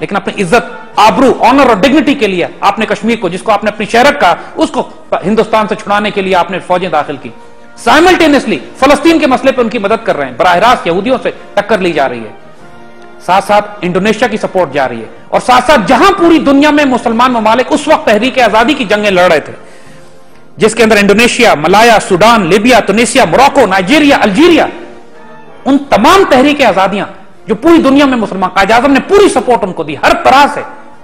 لیکن اپنی عزت، آبرو، آنر اور ڈگنیٹی کے لیے آپ نے کشمیر کو، جس کو آپ نے اپنی شہرت کہا، اس کو ہندوستان سے چھڑانے کے لیے آپ نے فوجیں داخل کی. سائملٹینیسلی فلسطین کے مسئلے پہ ان کی مدد کر رہے ہیں، براہ راست یہودیوں سے ٹکر لی جا رہی ہے، ساتھ ساتھ انڈونیشیا کی سپورٹ جا رہی ہے، اور ساتھ ساتھ جہاں پوری دنیا میں مسلمان ممالک اس وقت تحریک آزادی کی جنگیں لڑ رہے تھے، جس کے اندر Indonesia, Malaya, Sudan, Libya, Tunisia, Morocco, Nigeria, Algeria, ان تمام تحریک آزادیاں جو پوری دنیا میں مسلمان، قائد اعظم نے پوری سپورٹ ان کو دی، ہر طرح سے،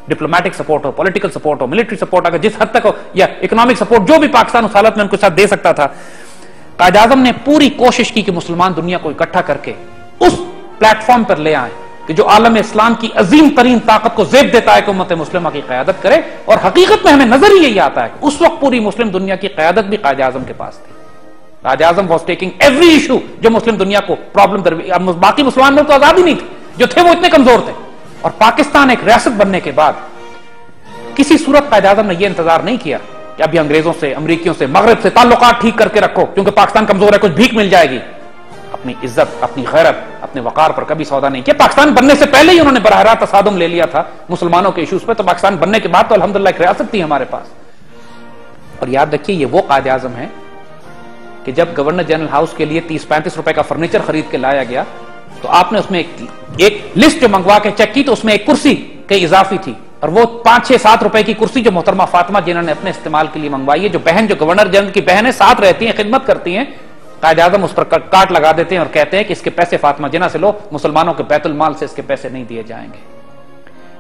ڈپلومیٹک سپورٹ ہو، پولیٹیکل سپورٹ ہو، ملٹری سپورٹ اگر جس حد تک ہو، یا اکنامک سپورٹ جو بھی پاکستان اس حالت میں ان کے ساتھ دے سکتا تھا. قائد اعظم نے پوری کوشش کی کہ مسلمان دنیا کو اکٹھا کر کے اس پلیٹ فارم پر لے آئیں کہ جو عالم اسلام کی عظیم ترین طاقت کو زیب دیتا ہے کہ امت مسلمہ کی قیادت کرے. اور حقیقت میں ہمیں نظر ہی یہی آتا ہے کہ اس وقت پوری مسلم دنیا کی قیادت بھی قائد اعظم کے پاس تھی. Quaid Azam was taking every issue جو مسلم دنیا کو پرابلم در. باقی مسلمان ملک تو آزاد ہی نہیں تھے، جو تھے وہ اتنے کمزور تھے. اور پاکستان ایک ریاست بننے کے بعد کسی صورت قائد اعظم نے یہ انتظار نہیں کیا کہ ابھی انگریزوں سے، امریکیوں سے، مغرب سے تعلقات ٹھیک کر کے رکھو کیونکہ پاکستان کمزور ہے، کچھ بھیک مل جائے گی. اپنی عزت، اپنی غیرت، اپنے وقار پر کبھی سودا نہیں کیا. پاکستان بننے سے پہلے ہی انہوں نے براہ راست تصادم لے لیا تھا مسلمانوں کے ایشوز پہ، تو پاکستان بننے کے بعد تو الحمدللہ ایک ریاست تھی ہمارے پاس. اور یاد رکھیے یہ وہ قائد اعظم ہے کہ جب گورنر جنرل ہاؤس کے لیے 30-35 روپے کا فرنیچر خرید کے لایا گیا تو آپ نے اس میں ایک لسٹ جو منگوا کے چیک کی تو اس میں ایک کرسی کئی اضافی تھی، اور وہ 5-6-7 روپے کی کرسی جو محترمہ فاطمہ جنہوں نے اپنے استعمال کے لیے منگوائی ہے، جو بہن جو گورنر جنرل کی بہن ہے، ساتھ رہتی ہیں، خدمت کرتی ہیں، قائد اعظم اس پر کاٹ لگا دیتے ہیں اور کہتے ہیں کہ اس کے پیسے فاطمہ جنہ سے لو، مسلمانوں کے بیت المال سے اس کے پیسے نہیں دیے جائیں گے.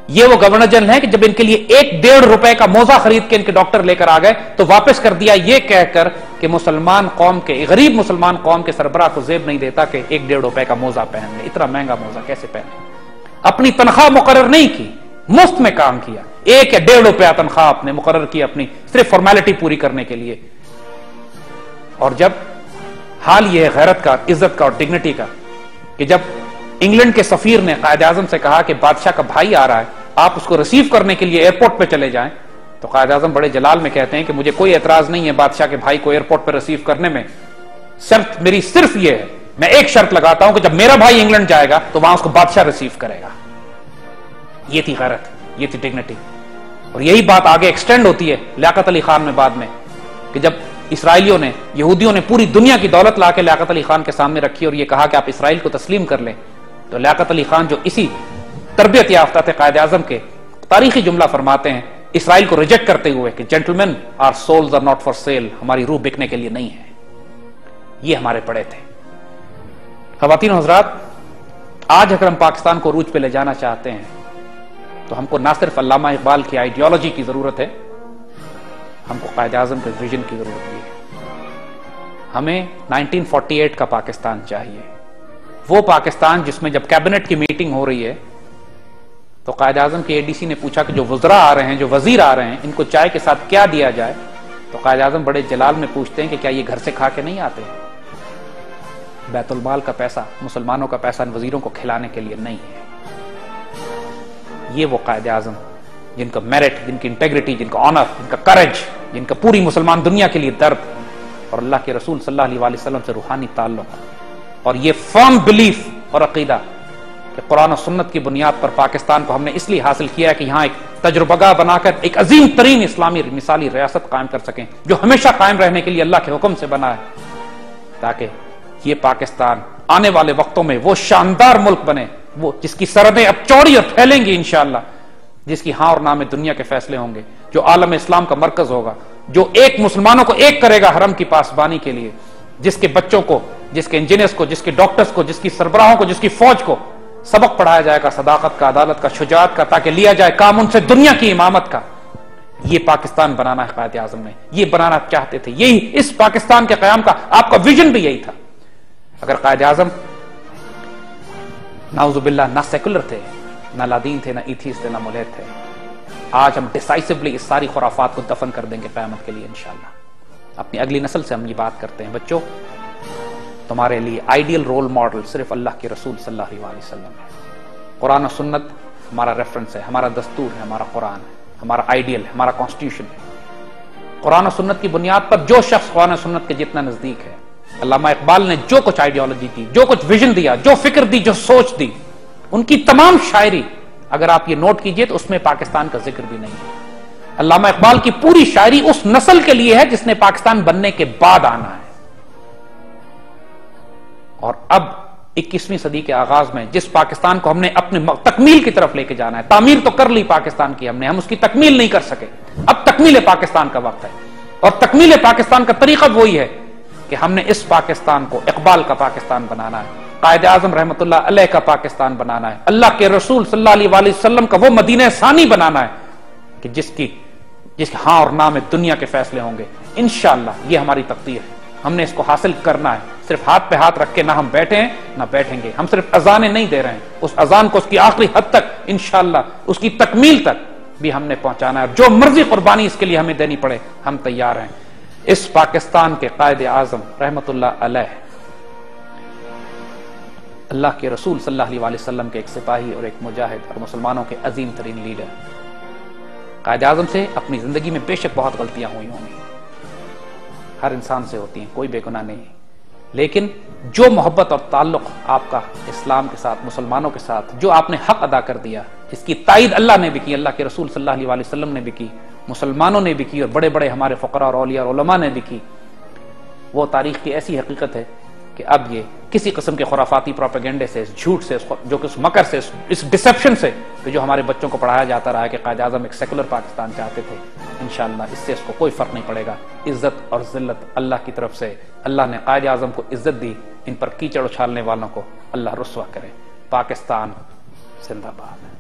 یہ وہ گورنر جنرل ہے کہ جب ان کے لیے 1-1.5 روپے کا موزہ خرید کے ان کے ڈاکٹر لے کر آ گئے تو واپس کر دیا یہ کہہ کر کہ مسلمان قوم کے، غریب مسلمان قوم کے سربراہ کو زیب نہیں دیتا کہ 1-1.5 روپے کا موزہ پہن لے. اتنا مہنگا موزہ کیسے پہنے؟ اپنی تنخواہ مقرر نہیں کی، مفت میں کام کیا. 1 یا 1.5 روپیہ تنخواہ آپ نے مقرر کی اپنی صرف فارمیلٹی پوری کرنے کے لیے. اور جب حال یہ ہے غیرت کا، عزت کا اور ڈگنیٹی کا کہ جب انگلینڈ کے سفیر نے قائد اعظم سے کہا کہ بادشاہ کا بھائی آ رہا ہے، آپ اس کو ریسیو کرنے کے لیے ایئرپورٹ پہ چلے جائیں، تو قائد اعظم بڑے جلال میں کہتے ہیں کہ مجھے کوئی اعتراض نہیں ہے بادشاہ کے بھائی کو ایئرپورٹ پہ ریسیو کرنے میں، شرط میری صرف یہ ہے، میں ایک شرط لگاتا ہوں کہ جب میرا بھائی انگلینڈ جائے گا تو وہاں اس کو بادشاہ ریسیو کرے گا. یہ تھی غیرت، یہ تھی ڈگنیٹی. اور یہی بات آگے ایکسٹینڈ ہوتی ہے لیاقت علی خان میں بعد میں، کہ جب اسرائیلیوں نے، یہودیوں نے پوری دنیا کی دولت لا کے لیاقت علی خان کے سامنے رکھی اور یہ کہا کہ آپ اسرائیل کو تسلیم کر لیں، تو لیاقت علی خان جو اسی تربیت یافتہ تھے قائد اعظم کے، تاریخی جملہ فرماتے ہیں اسرائیل کو ریجیکٹ کرتے ہوئے کہ gentlemen are souls are not for sale, ہماری روح بکنے کے لیے نہیں ہے. یہ ہمارے پڑے تھے. خواتین و حضرات، آج اگر ہم پاکستان کو عروج پہ لے جانا چاہتے ہیں تو ہم کو نہ صرف علامہ اقبال کی آئیڈیالوجی کی ضرورت ہے، ہم کو قائد اعظم کے ویژن کی ضرورت بھی ہے. ہمیں 1948 کا پاکستان چاہیے، وہ پاکستان جس میں جب کیبنٹ کی میٹنگ ہو رہی ہے تو قائد اعظم کے ADC نے پوچھا کہ جو وزراء آ رہے ہیں، جو وزیر آ رہے ہیں، ان کو چائے کے ساتھ کیا دیا جائے؟ تو قائد اعظم بڑے جلال میں پوچھتے ہیں کہ کیا یہ گھر سے کھا کے نہیں آتے؟ بیت المال کا پیسہ، مسلمانوں کا پیسہ ان وزیروں کو کھلانے کے لیے نہیں ہے. یہ وہ قائد اعظم جن کا میرٹ، جن کی انٹیگریٹی، جن کا آنر، جن کا کریج، جن کا پوری مسلمان دنیا کے لیے درد، اور اللہ کے رسول صلی اللہ علیہ وسلم سے روحانی تعلق، اور یہ فرم بلیف اور عقیدہ کہ قرآن و سنت کی بنیاد پر پاکستان کو ہم نے اس لیے حاصل کیا ہے کہ یہاں ایک تجربہ گاہ بنا کر ایک عظیم ترین اسلامی مثالی ریاست قائم کر سکیں، جو ہمیشہ قائم رہنے کے لیے اللہ کے حکم سے بنا ہے، تاکہ یہ پاکستان آنے والے وقتوں میں وہ شاندار ملک بنے، وہ جس کی سرحدیں اب چوڑی اور پھیلیں گی انشاءاللہ، جس کی ہاں اور نہ میں دنیا کے فیصلے ہوں گے، جو عالم اسلام کا مرکز ہوگا، جو ایک مسلمانوں کو ایک کرے گا حرم کی پاسبانی کے لیے، جس کے بچوں کو، جس کے انجینئرز کو، جس کے ڈاکٹرز کو، جس کی سربراہوں کو، جس کی فوج کو سبق پڑھایا جائے گا صداقت کا، عدالت کا، شجاعت کا، تاکہ لیا جائے کام ان سے دنیا کی امامت کا. یہ پاکستان بنانا ہے قائد اعظم نے، یہ بنانا چاہتے تھے، یہی اس پاکستان کے قیام کا آپ کا ویژن بھی یہی تھا. اگر قائد اعظم نعوذ باللہ نہ سیکولر تھے، نہ لادین تھے، نہ ایتھیسٹ تھے، نہ ملحد تھے، آج ہم ڈیسائسولی اس ساری خرافات کو دفن کر دیں گے قیامت کے لیے انشاءاللہ. اپنی اگلی نسل سے ہم یہ بات کرتے ہیں، بچوں تمہارے لیے آئیڈیل رول ماڈل صرف اللہ کے رسول صلی اللہ علیہ وسلم ہے. قرآن و سنت ہمارا ریفرنس ہے، ہمارا دستور ہے، ہمارا قرآن ہے، ہمارا آئیڈیل ہے، ہمارا کانسٹیٹیوشن ہے. قرآن و سنت کی بنیاد پر جو شخص قرآن و سنت کے جتنا نزدیک ہے، علامہ اقبال نے جو کچھ آئیڈیالوجی دی، جو کچھ ویژن دیا، جو فکر دی، جو سوچ دی، ان کی تمام شاعری اگر آپ یہ نوٹ کیجئے تو اس میں پاکستان کا ذکر بھی نہیں ہے. علامہ اقبال کی پوری شاعری اس نسل کے لیے ہے جس نے پاکستان بننے کے بعد آنا ہے. اور اب 21ویں صدی کے آغاز میں جس پاکستان کو ہم نے اپنے تکمیل کی طرف لے کے جانا ہے، تعمیر تو کر لی پاکستان کی ہم اس کی تکمیل نہیں کر سکے. اب تکمیل پاکستان کا وقت ہے، اور تکمیل پاکستان کا طریقہ وہی ہے کہ ہم نے اس پاکستان کو اقبال کا پاکستان بنانا ہے، قائد اعظم رحمت اللہ علیہ کا پاکستان بنانا ہے، اللہ کے رسول صلی اللہ علیہ وآلہ وسلم کا وہ مدینہ ثانی بنانا ہے کہ جس کے ہاں اور نہ میں دنیا کے فیصلے ہوں گے. انشاءاللہ یہ ہماری تقدیر ہے، ہم نے اس کو حاصل کرنا ہے. صرف ہاتھ پہ ہاتھ رکھ کے نہ ہم بیٹھے ہیں نہ بیٹھیں گے. ہم صرف اذانیں نہیں دے رہے ہیں، اس اذان کو اس کی آخری حد تک انشاءاللہ اس کی تکمیل تک بھی ہم نے پہنچانا ہے. جو مرضی قربانی اس کے لیے ہمیں دینی پڑے ہم تیار ہیں. اس پاکستان کے قائد اعظم رحمت اللہ علیہ، اللہ کے رسول صلی اللہ علیہ وسلم کے ایک سپاہی اور ایک مجاہد اور مسلمانوں کے عظیم ترین لیڈر. قائد اعظم سے اپنی زندگی میں بے شک بہت غلطیاں ہوئی ہوں گی، ہر انسان سے ہوتی ہیں، کوئی بے گناہ نہیں. لیکن جو محبت اور تعلق آپ کا اسلام کے ساتھ، مسلمانوں کے ساتھ، جو آپ نے حق ادا کر دیا، اس کی تائید اللہ نے بھی کی، اللہ کے رسول صلی اللہ علیہ وسلم نے بھی کی، مسلمانوں نے بھی کی، اور بڑے بڑے ہمارے فقراء اور اولیاء اور علماء نے بھی کی. وہ تاریخ کی ایسی حقیقت ہے کہ اب یہ کسی قسم کے خرافاتی پروپیگنڈے سے، اس جھوٹ سے، جو کہ اس مکر سے، اس ڈسپشن سے کہ جو ہمارے بچوں کو پڑھایا جاتا رہا ہے کہ قائد اعظم ایک سیکولر پاکستان چاہتے تھے، انشاءاللہ اس سے اس کو کوئی فرق نہیں پڑے گا. عزت اور ذلت اللہ کی طرف سے. اللہ نے قائد اعظم کو عزت دی، ان پر کیچڑ اچھالنے والوں کو اللہ رسوا کرے. پاکستان زندہ باد.